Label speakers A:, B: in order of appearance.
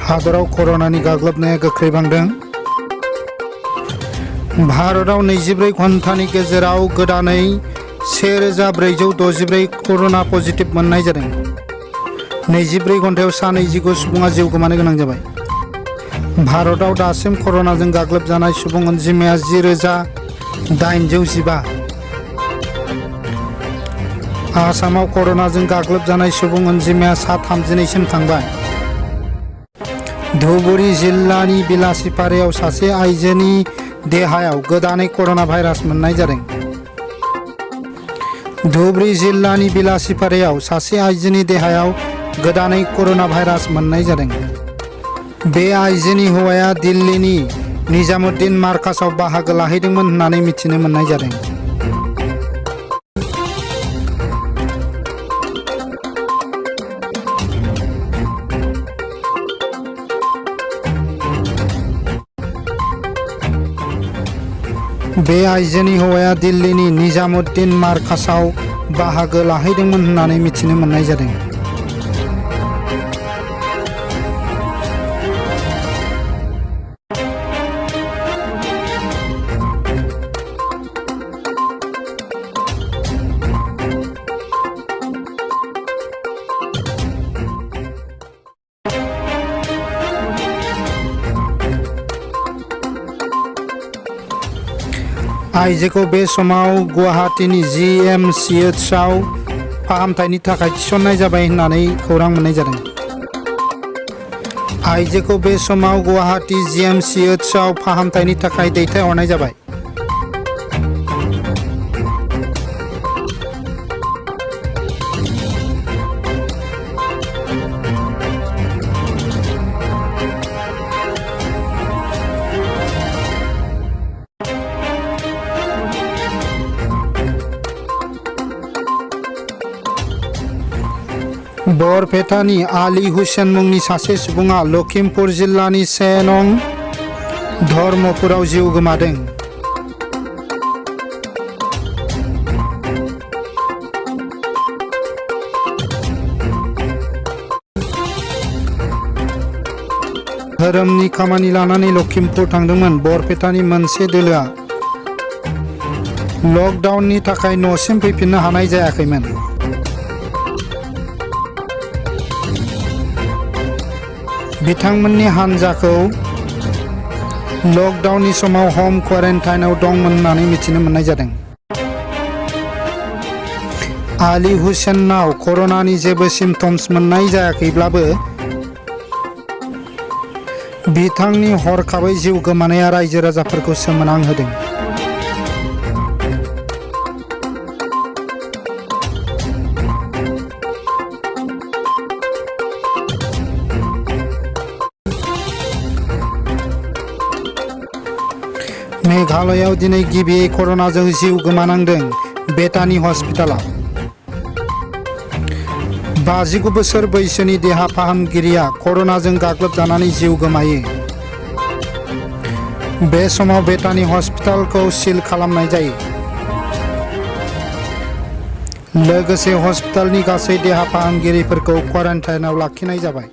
A: हादराव कर'नानि गाग्लोबनाया गोख्रै बांदों। भारताव 24 घन्टानि गेजेराव गोदानै 1464 कर'ना पजिटिभ मोननाय जादों। 24 घन्टायाव 129 सुबुङा जिउ गोमानो गोनां जाबाय। भारताव दासिम कर'नाजों गाग्लोबजानाय सुबुं अनजिमाया 10,815। आसामाव कर'नाजों गाग्लोबजानाय सुबुं अनजिमाया 32सिम थांबाय। धुबुरी जिल्लानि बिलासिपारायाव सासे आइजोनि देहायाव गोदानै कर'ना भाइरास मोननाय जादों। धुबुरी जिल्लानि बिलासिपारायाव सासे आइजोनि देहायाव गोदानै कर'ना भाइरास मोननाय जादों। बे आइजोनि हौवाया दिल्लीनि निजामुद्दीन मार्कासाव बाहागो लाहैदोंमोन होननानै मिथिनो मोननाय जादों। बे आइजोनि हौवाया दिल्लीनि निजामुद्दीन मार्कासाव बाहागो लाहैदोंमोन होननानै मिथिनो मोननाय जादों। आइजोखौ बे समाव गुवाहाटीनि GMCHआव फाहामथायनि थाखाय थिसननाय जाबाय होननानै खौरां मोननाय जादों। आइजोखौ बे समाव गुवाहाटी GMCHआव फाहामथायनि थाखाय दैथायहरनाय जाबाय। बरपेटानि आली हुसेन मुंनि सासे सुबुङा लखिमपुर जिल्लानि सेनं धर्मपुराव जिउ गोमादों। धोरोमनि खामानि लानानै लखिमपुर थांदोंमोन। बरपेटानि मोनसे दोलोआ लकडाउननि थाखाय न'सिम फैफिननो हानाय जायाखैमोन। बिथांमोननि हान्जाखौ लकडाउननि समाव हम क्वारेन्टाइनआव दंमोन होननानै मिथिनो मोननाय जादों। आली हुसेननाव कर'नानि जेबो सिम्पटम्स मोननाय जायाखैब्लाबो बिथांनि हरखाबै जिउ गोमानाया रायजो राजाफोरखौ सोमोनांहोदों। मेघालयआव दिनै गिबियै कर'नाजों जिउ गोमानांदों। बेटानि हस्पिटालाव 59 बोसोर बैसोनि देहा फाहामगिरिया कर'नाजों गाग्लोबजानानै जिउ गोमायो। बे समाव बेटानि हस्पिटालखौ सिल खालामनाय जायो। लोगोसे हस्पिटालनि गासै देहा फाहामगिरिफोरखौ क्वारेन्टाइनआव लाखिनाय जाबाय।